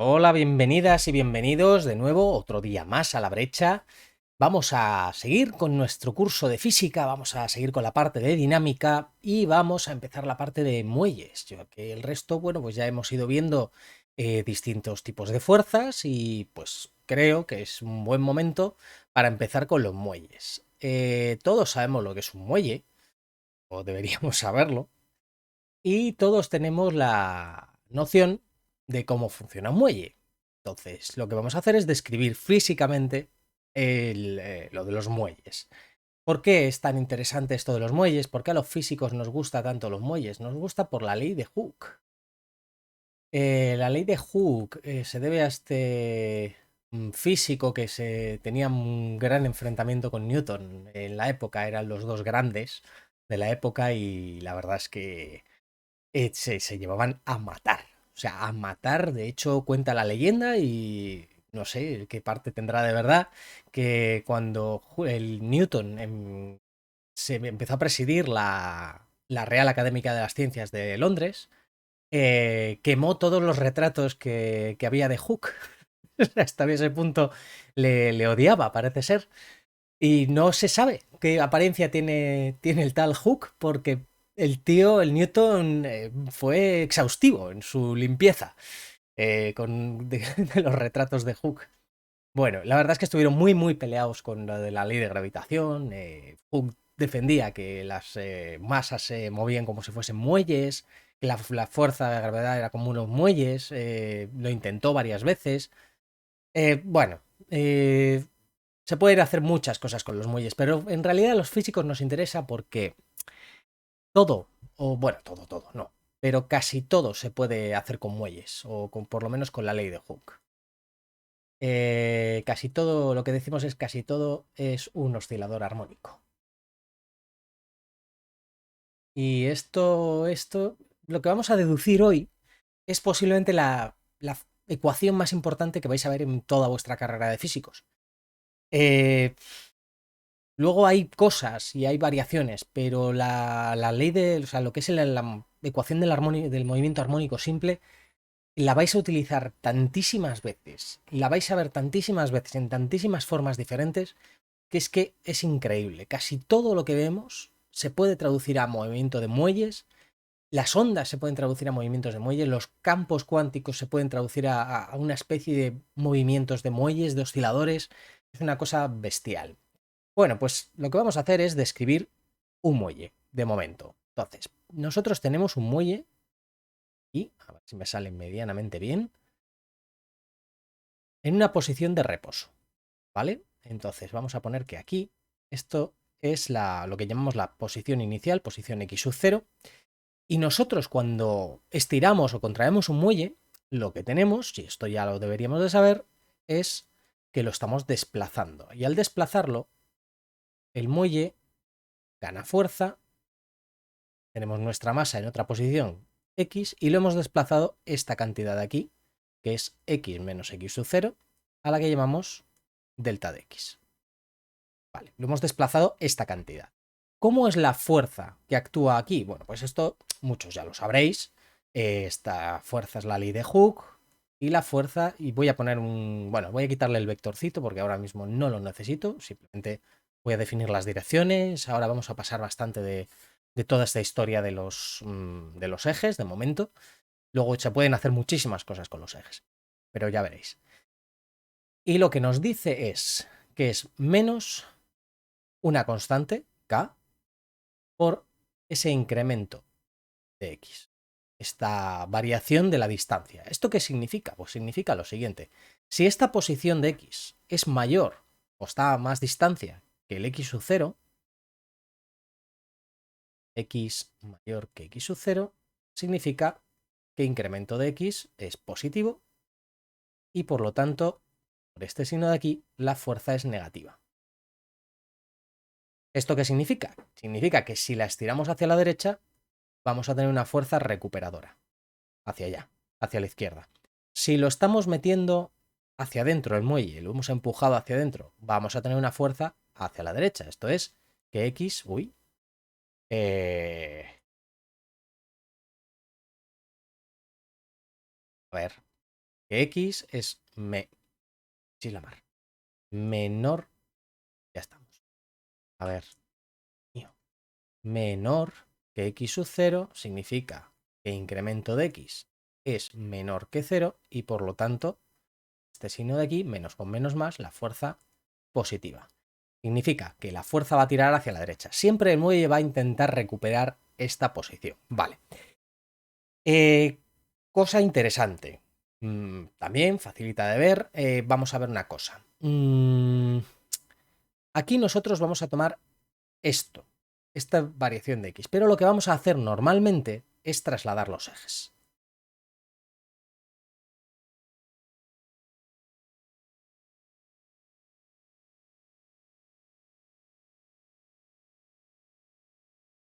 Hola, bienvenidas y bienvenidos de nuevo, otro día más a la brecha. Vamos a seguir con nuestro curso de física, vamos a seguir con la parte de dinámica y vamos a empezar la parte de muelles, ya que el resto, bueno, pues ya hemos ido viendo distintos tipos de fuerzas y pues creo que es un buen momento para empezar con los muelles. Todos sabemos lo que es un muelle, o deberíamos saberlo, y todos tenemos la noción de cómo funciona un muelle. Entonces, lo que vamos a hacer es describir físicamente lo de los muelles. ¿Por qué es tan interesante esto de los muelles? ¿Por qué a los físicos nos gusta tanto los muelles? Nos gusta por la ley de Hooke. La ley de Hooke se debe a este físico que se tenía un gran enfrentamiento con Newton. En la época eran los dos grandes de la época y la verdad es que se llevaban a matar. O sea, a matar. De hecho, cuenta la leyenda y no sé qué parte tendrá de verdad, que cuando el Newton se empezó a presidir la Real Académica de las Ciencias de Londres, quemó todos los retratos que había de Hooke. Hasta ese punto le odiaba, parece ser. Y no se sabe qué apariencia tiene el tal Hook, porque el tío, el Newton, fue exhaustivo en su limpieza de los retratos de Hook. Bueno, la verdad es que estuvieron muy peleados con lo de la ley de gravitación. Hook defendía que las masas se movían como si fuesen muelles, que la fuerza de gravedad era como unos muelles. Lo intentó varias veces. Bueno, se pueden hacer muchas cosas con los muelles, pero en realidad a los físicos nos interesa porque todo, o bueno, todo, no, pero casi todo se puede hacer con muelles, o por lo menos con la ley de Hooke. Casi todo, lo que decimos es casi todo es un oscilador armónico. Y lo que vamos a deducir hoy es posiblemente la ecuación más importante que vais a ver en toda vuestra carrera de físicos. Eh, Luego hay cosas y hay variaciones, pero la ley de, o sea, lo que es la ecuación del movimiento armónico simple, la vais a utilizar tantísimas veces, la vais a ver tantísimas veces en tantísimas formas diferentes, que es increíble. Casi todo lo que vemos se puede traducir a movimiento de muelles, las ondas se pueden traducir a movimientos de muelles, los campos cuánticos se pueden traducir a una especie de movimientos de muelles, de osciladores. Es una cosa bestial. Bueno, pues lo que vamos a hacer es describir un muelle, de momento. Entonces, nosotros tenemos un muelle y, a ver si me sale medianamente bien, en una posición de reposo, ¿vale? Entonces, vamos a poner que aquí, esto es lo que llamamos la posición inicial, posición x sub 0, y nosotros cuando estiramos o contraemos un muelle, lo que tenemos, y esto ya lo deberíamos de saber, es que lo estamos desplazando. Y al desplazarlo, el muelle gana fuerza. Tenemos nuestra masa en otra posición x y lo hemos desplazado esta cantidad de aquí, que es x menos x sub 0, a la que llamamos delta de x. Vale, lo hemos desplazado esta cantidad. ¿Cómo es la fuerza que actúa aquí? Bueno, pues esto muchos ya lo sabréis. Esta fuerza es la ley de Hooke y la fuerza, y voy a poner bueno, voy a quitarle el vectorcito porque ahora mismo no lo necesito, simplemente voy a definir las direcciones. Ahora vamos a pasar bastante de toda esta historia de los ejes, de momento. Luego se pueden hacer muchísimas cosas con los ejes, pero ya veréis. Y lo que nos dice es que es menos una constante, k, por ese incremento de x, esta variación de la distancia. ¿Esto qué significa? Pues significa lo siguiente: si esta posición de x es mayor o está a más distancia que el x sub 0, x mayor que x sub 0 significa que incremento de x es positivo y por lo tanto, por este signo de aquí, la fuerza es negativa. ¿Esto qué significa? Significa que si la estiramos hacia la derecha, vamos a tener una fuerza recuperadora, hacia allá, hacia la izquierda. Si lo estamos metiendo hacia adentro el muelle, lo hemos empujado hacia adentro, vamos a tener una fuerza hacia la derecha. Esto es que x, eh, a ver, que X es menor, ya estamos. A ver, menor que X sub 0 significa que incremento de X es menor que 0 y por lo tanto este signo de aquí, menos con menos más, la fuerza positiva. Significa que la fuerza va a tirar hacia la derecha. Siempre el muelle va a intentar recuperar esta posición. Vale. Cosa interesante. También facilita de ver. Vamos a ver una cosa. Aquí nosotros vamos a tomar esta variación de X. Pero lo que vamos a hacer normalmente es trasladar los ejes.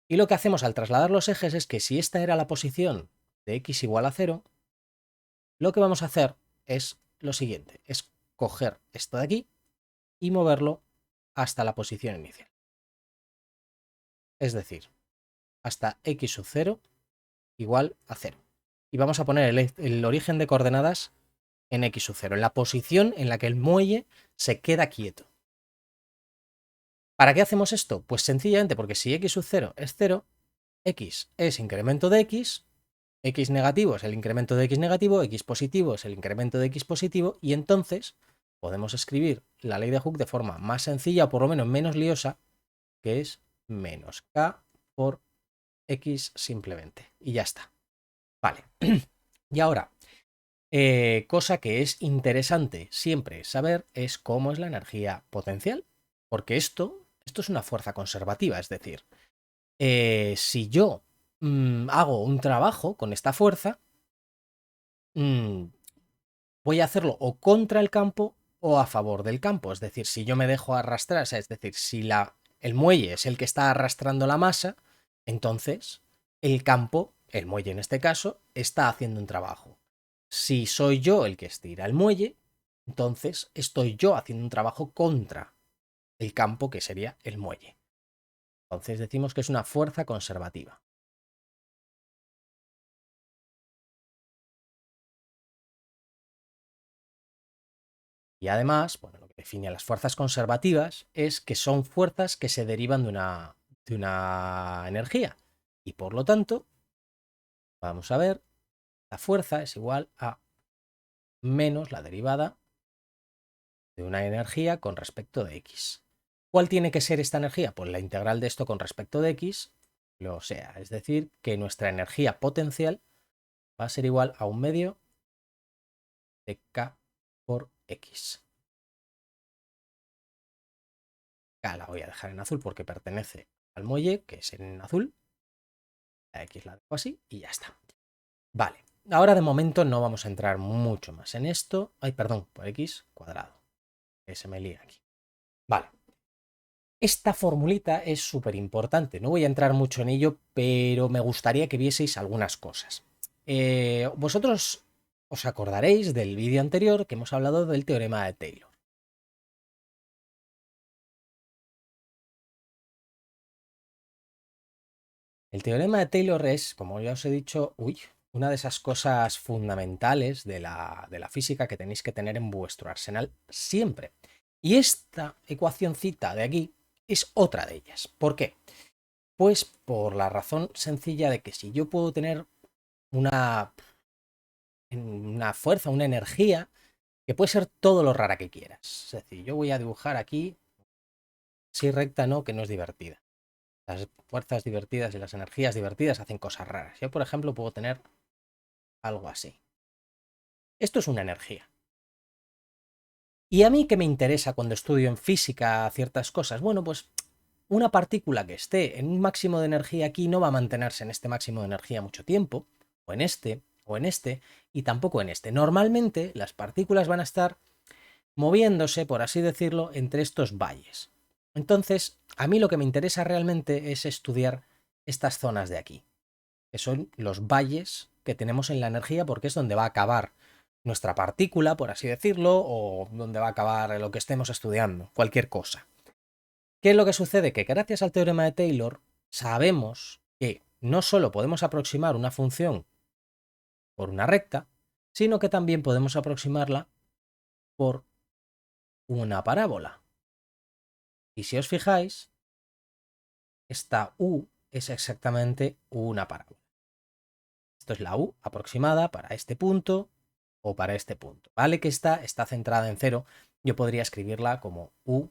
Y lo que hacemos al trasladar los ejes es que si esta era la posición de X igual a 0, lo que vamos a hacer es lo siguiente, es coger esto de aquí y moverlo hasta la posición inicial. Es decir, hasta X sub 0 igual a 0. Y vamos a poner el origen de coordenadas en X sub 0, en la posición en la que el muelle se queda quieto. ¿Para qué hacemos esto? Pues sencillamente porque si X sub 0 es 0, X es incremento de X, X negativo es el incremento de X negativo, X positivo es el incremento de X positivo, y entonces podemos escribir la ley de Hooke de forma más sencilla, o por lo menos menos liosa, que es menos K por X simplemente. Y ya está. Vale. Y ahora, cosa que es interesante siempre saber es cómo es la energía potencial, porque esto es una fuerza conservativa, es decir, si yo hago un trabajo con esta fuerza, voy a hacerlo o contra el campo o a favor del campo. Es decir, si yo me dejo arrastrar, o sea, es decir, si el muelle es el que está arrastrando la masa, entonces el campo, el muelle en este caso, está haciendo un trabajo. Si soy yo el que estira el muelle, entonces estoy yo haciendo un trabajo contra el campo, que sería el muelle. Entonces decimos que es una fuerza conservativa. Y además, bueno, lo que define a las fuerzas conservativas es que son fuerzas que se derivan de una energía. Y por lo tanto, vamos a ver, la fuerza es igual a menos la derivada de una energía con respecto de X. ¿Cuál tiene que ser esta energía? Pues la integral de esto con respecto de X lo sea. Es decir, que nuestra energía potencial va a ser igual a 1/2 de K por X. K la voy a dejar en azul porque pertenece al muelle, que es en azul. La X la dejo así y ya está. Vale, ahora de momento no vamos a entrar mucho más en esto. Ay, perdón, por X cuadrado, que se me lía aquí. Vale. Esta formulita es súper importante. No voy a entrar mucho en ello, pero me gustaría que vieseis algunas cosas. Vosotros os acordaréis del vídeo anterior que hemos hablado del teorema de Taylor. El teorema de Taylor es, como ya os he dicho, una de esas cosas fundamentales de la física que tenéis que tener en vuestro arsenal siempre. Y esta ecuacióncita de aquí es otra de ellas. ¿Por qué? Pues por la razón sencilla de que si yo puedo tener una fuerza, una energía, que puede ser todo lo rara que quieras. Es decir, yo voy a dibujar aquí, si recta no, que no es divertida. Las fuerzas divertidas y las energías divertidas hacen cosas raras. Yo, por ejemplo, puedo tener algo así. Esto es una energía. ¿Y a mí qué me interesa cuando estudio en física ciertas cosas? Bueno, pues una partícula que esté en un máximo de energía aquí no va a mantenerse en este máximo de energía mucho tiempo, o en este, y tampoco en este. Normalmente las partículas van a estar moviéndose, por así decirlo, entre estos valles. Entonces, a mí lo que me interesa realmente es estudiar estas zonas de aquí, que son los valles que tenemos en la energía, porque es donde va a acabar nuestra partícula, por así decirlo, o donde va a acabar lo que estemos estudiando, cualquier cosa. ¿Qué es lo que sucede? Que gracias al teorema de Taylor sabemos que no solo podemos aproximar una función por una recta, sino que también podemos aproximarla por una parábola. Y si os fijáis, esta U es exactamente una parábola. Esto es la U aproximada para este punto o para este punto. Vale que está centrada en cero. Yo podría escribirla como U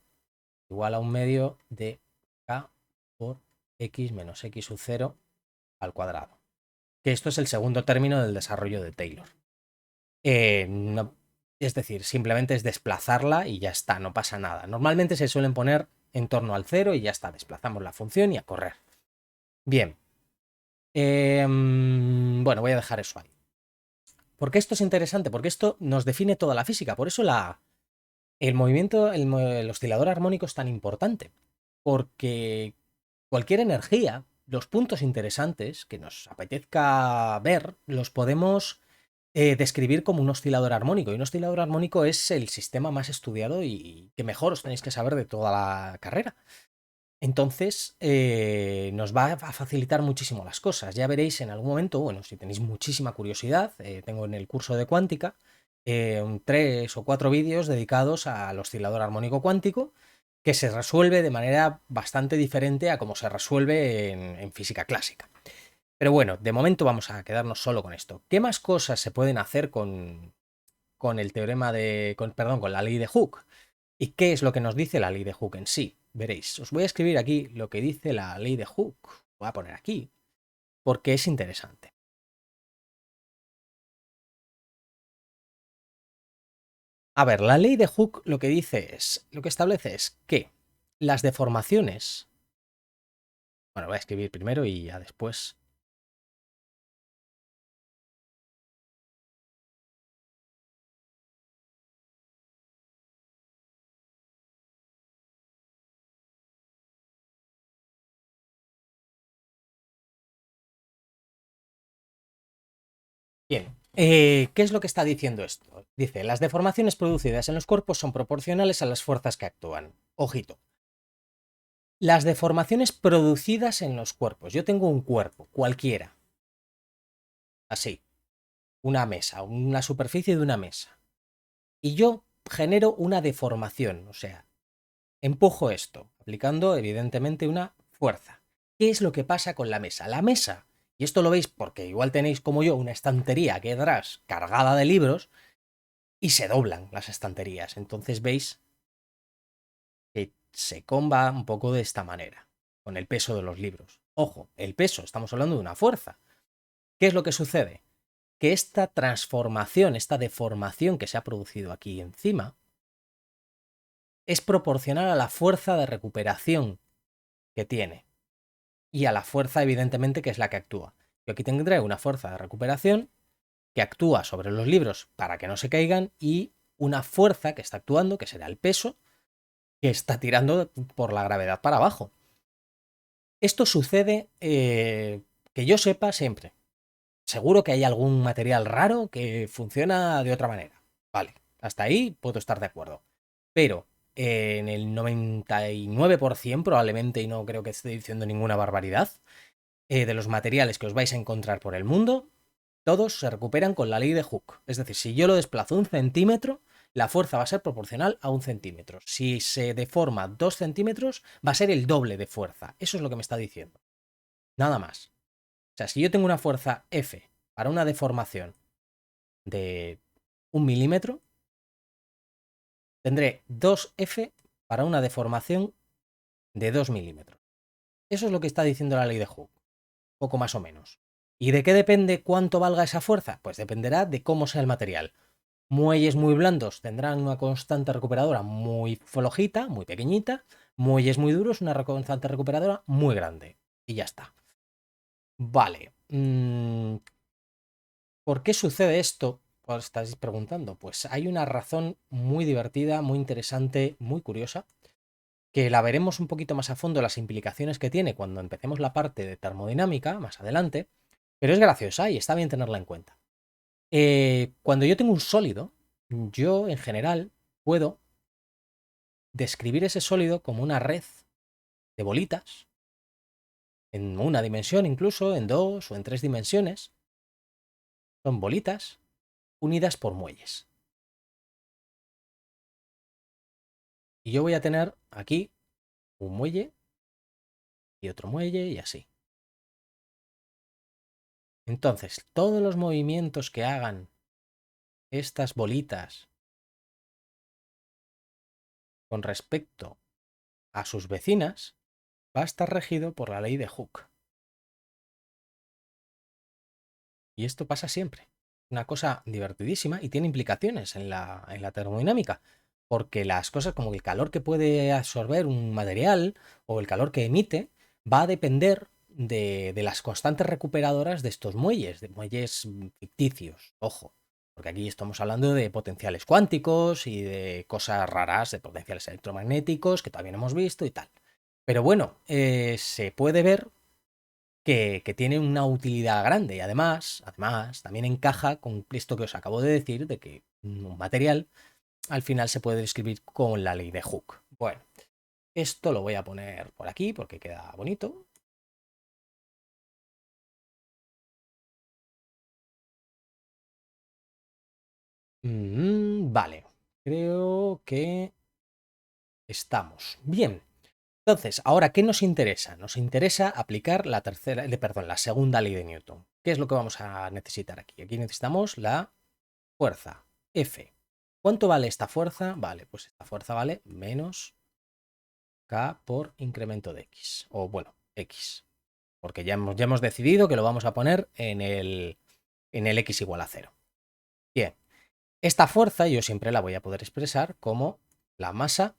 igual a un medio de K por X menos X sub 0 al cuadrado. Que esto es el segundo término del desarrollo de Taylor. Es decir, simplemente es desplazarla y ya está, no pasa nada. Normalmente se suelen poner en torno al cero y ya está, desplazamos la función y a correr. Bien. Bueno, voy a dejar eso ahí. ¿Por qué esto es interesante? Porque esto nos define toda la física. Por eso el movimiento, el oscilador armónico es tan importante. Porque cualquier energía, los puntos interesantes que nos apetezca ver, los podemos describir como un oscilador armónico. Y un oscilador armónico es el sistema más estudiado y que mejor os tenéis que saber de toda la carrera. Entonces, nos va a facilitar muchísimo las cosas. Ya veréis en algún momento, bueno, si tenéis muchísima curiosidad, tengo en el curso de cuántica 3 o 4 vídeos dedicados al oscilador armónico cuántico, que se resuelve de manera bastante diferente a como se resuelve en física clásica. Pero bueno, de momento vamos a quedarnos solo con esto. ¿Qué más cosas se pueden hacer con el teorema de, perdón, con la ley de Hooke? ¿Y qué es lo que nos dice la ley de Hooke en sí? Veréis, os voy a escribir aquí lo que dice la ley de Hooke. Voy a poner aquí, porque es interesante. A ver, la ley de Hooke lo que dice es, lo que establece es que las deformaciones, bueno, voy a escribir primero y ya después. Bien, ¿qué es lo que está diciendo esto? Dice, las deformaciones producidas en los cuerpos son proporcionales a las fuerzas que actúan. Ojito. Las deformaciones producidas en los cuerpos. Yo tengo un cuerpo, cualquiera. Así. Una mesa, una superficie de una mesa. Y yo genero una deformación, o sea, empujo esto, aplicando evidentemente una fuerza. ¿Qué es lo que pasa con la mesa? La mesa, y esto lo veis porque igual tenéis como yo una estantería aquí detrás cargada de libros y se doblan las estanterías. Entonces veis que se comba un poco de esta manera, con el peso de los libros. Ojo, el peso, estamos hablando de una fuerza. ¿Qué es lo que sucede? Que esta transformación, esta deformación que se ha producido aquí encima, es proporcional a la fuerza de recuperación que tiene y a la fuerza, evidentemente, que es la que actúa. Yo aquí tendré una fuerza de recuperación que actúa sobre los libros para que no se caigan y una fuerza que está actuando, que será el peso, que está tirando por la gravedad para abajo. Esto sucede, que yo sepa, siempre. Seguro que hay algún material raro que funciona de otra manera. Vale, hasta ahí puedo estar de acuerdo. Pero en el 99% probablemente, y no creo que esté diciendo ninguna barbaridad, de los materiales que os vais a encontrar por el mundo, todos se recuperan con la ley de Hooke. Es decir, si yo lo desplazo 1 centímetro, la fuerza va a ser proporcional a 1 centímetro. Si se deforma 2 centímetros, va a ser el doble de fuerza. Eso es lo que me está diciendo. Nada más. O sea, si yo tengo una fuerza F para una deformación de 1 milímetro, tendré 2F para una deformación de 2 milímetros. Eso es lo que está diciendo la ley de Hooke, poco más o menos. ¿Y de qué depende cuánto valga esa fuerza? Pues dependerá de cómo sea el material. Muelles muy blandos tendrán una constante recuperadora muy flojita, muy pequeñita. Muelles muy duros, una constante recuperadora muy grande. Y ya está. Vale. ¿Por qué sucede esto? Os estáis preguntando. Pues hay una razón muy divertida, muy interesante, muy curiosa, que la veremos un poquito más a fondo las implicaciones que tiene cuando empecemos la parte de termodinámica más adelante, pero es graciosa y está bien tenerla en cuenta. Cuando yo tengo un sólido, yo en general puedo describir ese sólido como una red de bolitas, en una dimensión incluso, en 2 o en 3 dimensiones. Son bolitas unidas por muelles. Y yo voy a tener aquí un muelle y otro muelle y así. Entonces, todos los movimientos que hagan estas bolitas con respecto a sus vecinas va a estar regido por la ley de Hooke. Y esto pasa siempre. Una cosa divertidísima y tiene implicaciones en la termodinámica. Porque las cosas como el calor que puede absorber un material o el calor que emite va a depender de las constantes recuperadoras de estos muelles, de muelles ficticios, ojo. Porque aquí estamos hablando de potenciales cuánticos y de cosas raras, de potenciales electromagnéticos que todavía no hemos visto y tal. Pero bueno, se puede ver que tiene una utilidad grande y además, también encaja con esto que os acabo de decir, de que un material al final se puede describir con la ley de Hooke. Bueno, esto lo voy a poner por aquí porque queda bonito. Vale, creo que estamos. Bien. Entonces, ahora, ¿qué nos interesa? Nos interesa aplicar la segunda ley de Newton. ¿Qué es lo que vamos a necesitar aquí? Aquí necesitamos la fuerza F. ¿Cuánto vale esta fuerza? Vale, pues esta fuerza vale menos K por incremento de X. O bueno, X. Porque ya hemos decidido que lo vamos a poner en el X igual a cero. Bien, esta fuerza yo siempre la voy a poder expresar como la masa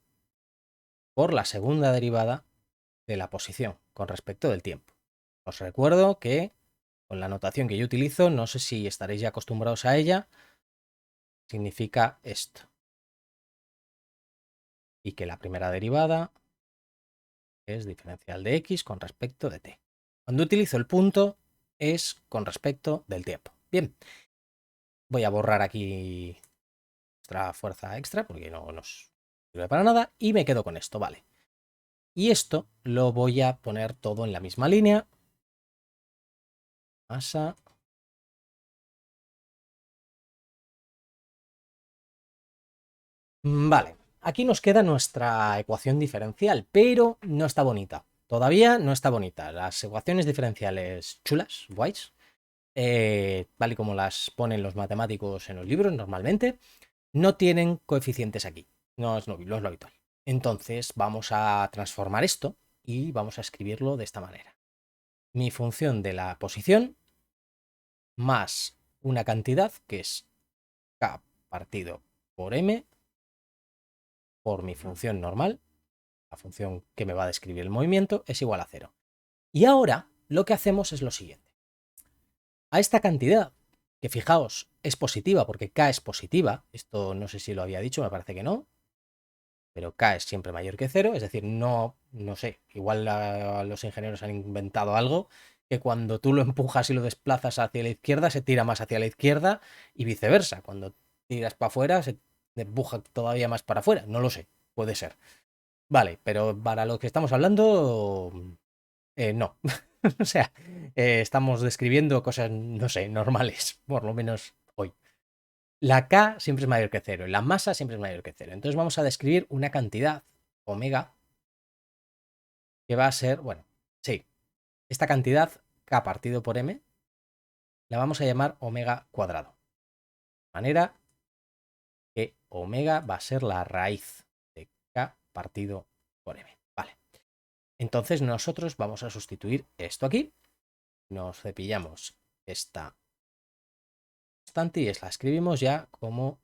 por la segunda derivada de la posición con respecto del tiempo. Os recuerdo que con la notación que yo utilizo, no sé si estaréis ya acostumbrados a ella, significa esto. Y que la primera derivada es diferencial de x con respecto de t. Cuando utilizo el punto es con respecto del tiempo. Bien, voy a borrar aquí nuestra fuerza extra porque no nos sirve para nada y me quedo con esto, vale. Y esto lo voy a poner todo en la misma línea. Masa. Vale, aquí nos queda nuestra ecuación diferencial, pero no está bonita. Todavía no está bonita. Las ecuaciones diferenciales chulas, guays, tal y como las ponen los matemáticos en los libros normalmente, no tienen coeficientes aquí. No es lo habitual. Entonces vamos a transformar esto y vamos a escribirlo de esta manera. Mi función de la posición más una cantidad que es k partido por m por mi función normal, la función que me va a describir el movimiento, es igual a cero. Y ahora lo que hacemos es lo siguiente. A esta cantidad, que fijaos, es positiva porque k es positiva, esto no sé si lo había dicho, me parece que no, pero k es siempre mayor que cero, es decir, no sé, igual los ingenieros han inventado algo que cuando tú lo empujas y lo desplazas hacia la izquierda, se tira más hacia la izquierda y viceversa. Cuando tiras para afuera, se empuja todavía más para afuera. No lo sé, puede ser. Vale, pero para lo que estamos hablando, no. O sea, estamos describiendo cosas, no sé, normales, por lo menos hoy. La K siempre es mayor que cero y la masa siempre es mayor que cero. Entonces vamos a describir una cantidad, omega, que va a ser, bueno, sí, esta cantidad K partido por M la vamos a llamar omega cuadrado. De manera que omega va a ser la raíz de K partido por M. Vale. Entonces nosotros vamos a sustituir esto aquí. Nos cepillamos esta constante y la escribimos ya como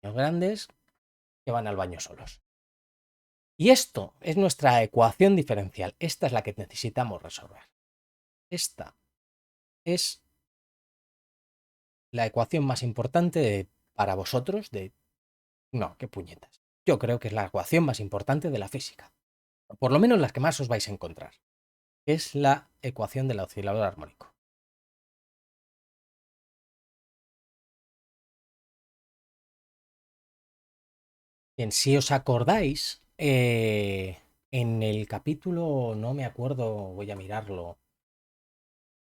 niños grandes que van al baño solos. Y esto es nuestra ecuación diferencial. Esta es la que necesitamos resolver. Esta es la ecuación más importante para vosotros de... No, qué puñetas. Yo creo que es la ecuación más importante de la física. Por lo menos las que más os vais a encontrar. Es la ecuación del oscilador armónico. Bien, si os acordáis, en el capítulo, no me acuerdo, voy a mirarlo,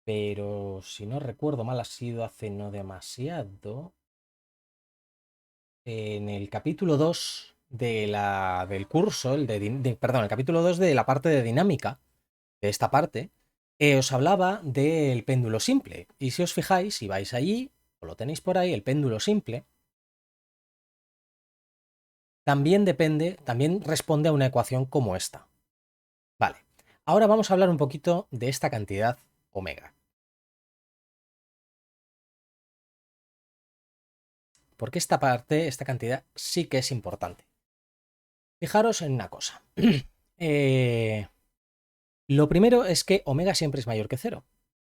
pero si no recuerdo mal, ha sido hace no demasiado. en el capítulo 2 del curso, perdón, el capítulo 2 de la parte de dinámica, de esta parte, os hablaba del péndulo simple. Y si os fijáis, si vais allí, o lo tenéis por ahí, el péndulo simple, también responde a una ecuación como esta. Vale, ahora vamos a hablar un poquito de esta cantidad omega. Porque esta parte, esta cantidad, sí que es importante. Fijaros en una cosa. Lo primero es que omega siempre es mayor que cero.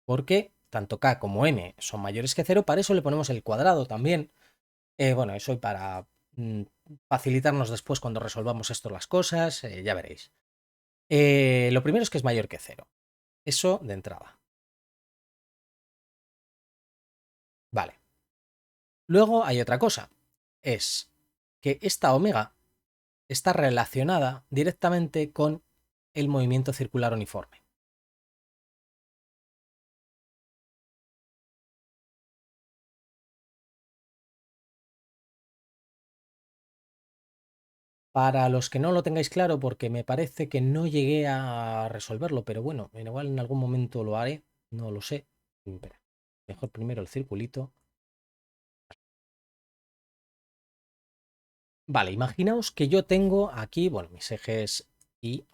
Porque tanto k como m son mayores que cero, para eso le ponemos el cuadrado también. Bueno, eso para facilitarnos después cuando resolvamos esto las cosas, ya veréis. Lo primero es que es mayor que cero. Eso de entrada. Vale. Luego hay otra cosa. Es que esta omega está relacionada directamente con el movimiento circular uniforme. Para los que no lo tengáis claro, porque me parece que no llegué a resolverlo, pero bueno, igual en algún momento lo haré, no lo sé. Espera, mejor primero el circulito. Vale, imaginaos que yo tengo aquí, bueno, mis ejes Y,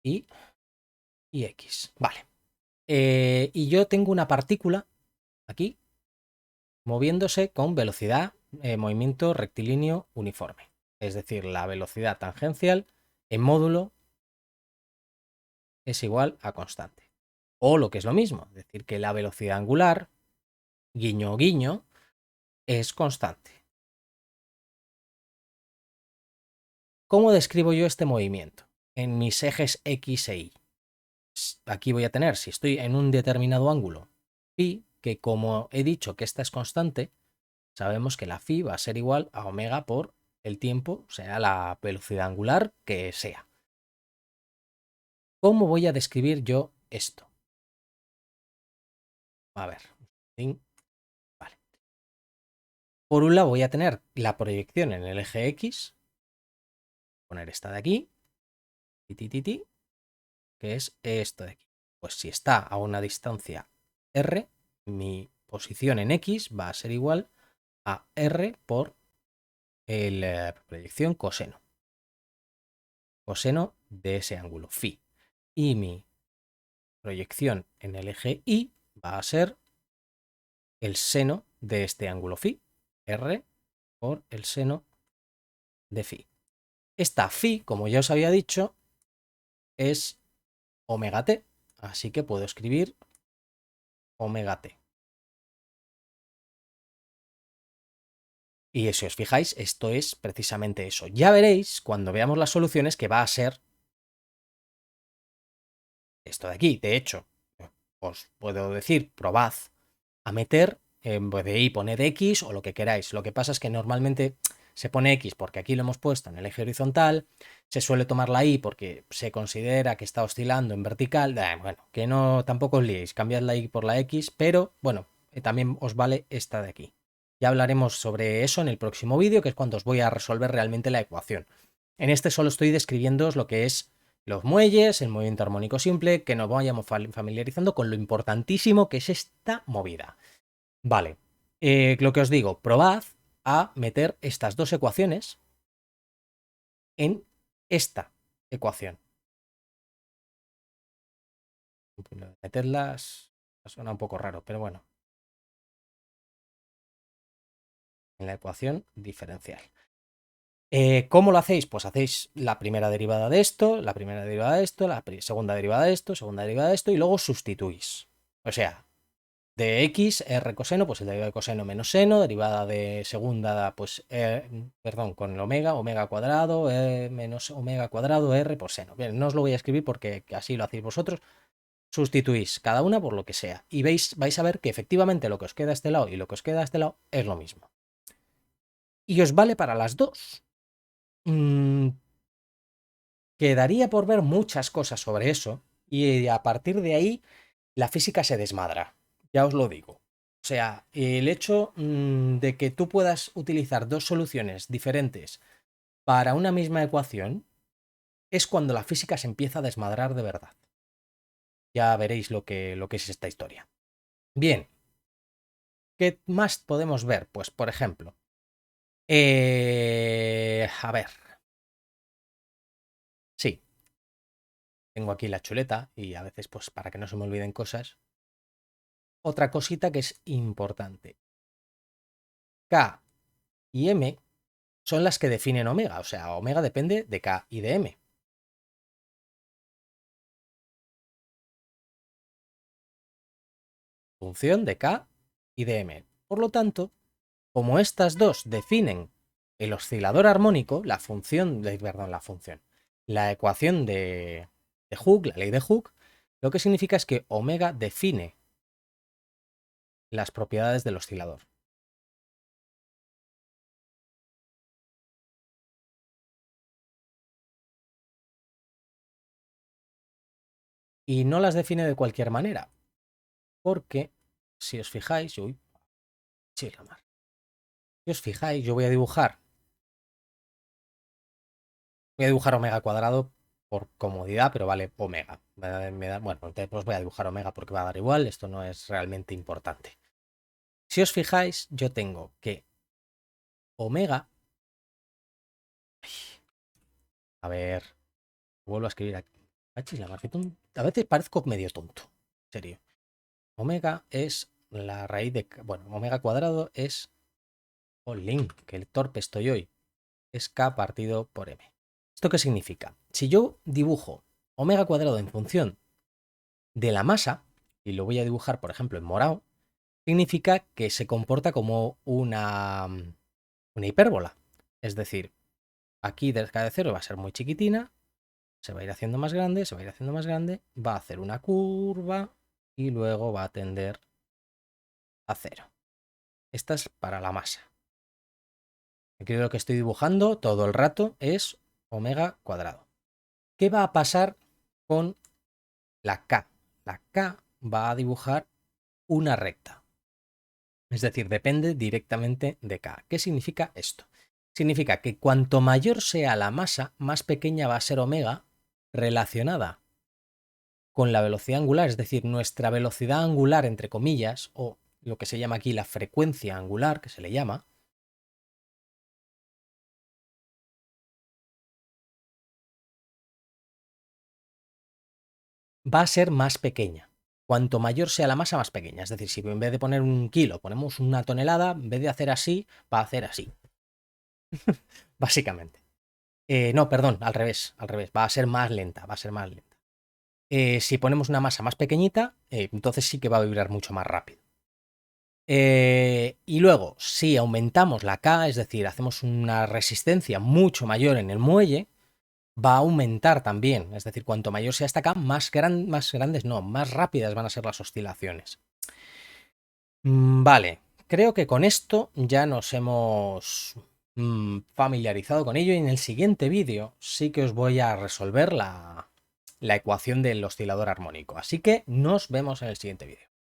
Y y X. Vale. Y yo tengo una partícula aquí moviéndose con velocidad, movimiento rectilíneo uniforme. Es decir, la velocidad tangencial en módulo es igual a constante. O lo que es lo mismo, es decir, que la velocidad angular, guiño guiño, es constante. ¿Cómo describo yo este movimiento? En mis ejes X e Y. Aquí voy a tener, si estoy en un determinado ángulo, phi, que como he dicho que esta es constante, sabemos que la phi va a ser igual a omega por el tiempo, sea la velocidad angular que sea. ¿Cómo voy a describir yo esto? A ver. Vale. Por un lado voy a tener la proyección en el eje X, poner esta de aquí, que es esto de aquí. Pues si está a una distancia r, mi posición en X va a ser igual a r por la proyección coseno. Coseno de ese ángulo, phi. Y mi proyección en el eje Y va a ser el seno de este ángulo phi, r por el seno de phi. Esta phi, como ya os había dicho, es omega t, así que puedo escribir omega t. Y si os fijáis, esto es precisamente eso. Ya veréis cuando veamos las soluciones que va a ser esto de aquí. De hecho, os puedo decir, probad a meter, en vez de y poned X o lo que queráis. Lo que pasa es que normalmente se pone X porque aquí lo hemos puesto en el eje horizontal, se suele tomar la Y porque se considera que está oscilando en vertical. Bueno, que no tampoco os liéis, cambiad la Y por la X, pero bueno, también os vale esta de aquí. Ya hablaremos sobre eso en el próximo vídeo, que es cuando os voy a resolver realmente la ecuación. En este solo estoy describiéndoos lo que es los muelles, el movimiento armónico simple, que nos vayamos familiarizando con lo importantísimo que es esta movida. Vale, lo que os digo, probad a meter estas dos ecuaciones en esta ecuación. Meterlas suena un poco raro, pero bueno. En la ecuación diferencial. ¿Cómo lo hacéis? Pues hacéis la primera derivada de esto, la primera derivada de esto, la segunda derivada de esto, segunda derivada de esto, y luego sustituís. O sea, de x, r coseno, pues el derivado de coseno menos seno, derivada de segunda, pues, perdón, con el omega, omega cuadrado, menos omega cuadrado, r por seno. Bien, no os lo voy a escribir porque así lo hacéis vosotros. Sustituís cada una por lo que sea y vais a ver que efectivamente lo que os queda a este lado y lo que os queda a este lado es lo mismo. Y os vale para las dos. Quedaría por ver muchas cosas sobre eso y a partir de ahí la física se desmadra, ya os lo digo. O sea, el hecho de que tú puedas utilizar dos soluciones diferentes para una misma ecuación es cuando la física se empieza a desmadrar de verdad. Ya veréis lo que es esta historia. Bien, ¿qué más podemos ver? Pues, por ejemplo, a ver, sí, tengo aquí la chuleta y a veces, pues, para que no se me olviden cosas. Otra cosita que es importante. K y M son las que definen omega, o sea, omega depende de K y de M. Función de K y de M. Por lo tanto, como estas dos definen el oscilador armónico, la ecuación de Hooke, la ley de Hooke, lo que significa es que omega define las propiedades del oscilador. Y no las define de cualquier manera, porque si os fijáis, uy, si os fijáis, yo voy a dibujar omega cuadrado por comodidad, pero vale omega. Bueno, pues voy a dibujar omega porque va a dar igual, esto no es realmente importante. Si os fijáis, yo tengo que omega, a ver, vuelvo a escribir aquí. A veces parezco medio tonto, en serio. Omega es la raíz de, bueno, omega cuadrado es, link, que el torpe estoy hoy, es k partido por m. ¿Esto qué significa? Si yo dibujo omega cuadrado en función de la masa, y lo voy a dibujar, por ejemplo, en morado, significa que se comporta como una hipérbola. Es decir, aquí cerca de cero va a ser muy chiquitina, se va a ir haciendo más grande, se va a ir haciendo más grande, va a hacer una curva y luego va a tender a cero. Esta es para la masa. Aquí lo que estoy dibujando todo el rato es omega cuadrado. ¿Qué va a pasar con la K? La K va a dibujar una recta. Es decir, depende directamente de K. ¿Qué significa esto? Significa que cuanto mayor sea la masa, más pequeña va a ser omega relacionada con la velocidad angular, es decir, nuestra velocidad angular, entre comillas, o lo que se llama aquí la frecuencia angular, que se le llama, va a ser más pequeña. Cuanto mayor sea la masa, más pequeña. Es decir, si en vez de poner un kilo ponemos una tonelada, en vez de hacer así, va a hacer así. Básicamente. No, perdón, al revés, al revés. Va a ser más lenta, va a ser más lenta. Si ponemos una masa más pequeñita, entonces sí que va a vibrar mucho más rápido. Y luego, si aumentamos la K, es decir, hacemos una resistencia mucho mayor en el muelle, va a aumentar también. Es decir, cuanto mayor sea esta K, más grandes, no, más rápidas van a ser las oscilaciones. Vale, creo que con esto ya nos hemos familiarizado con ello y en el siguiente vídeo sí que os voy a resolver la ecuación del oscilador armónico. Así que nos vemos en el siguiente vídeo.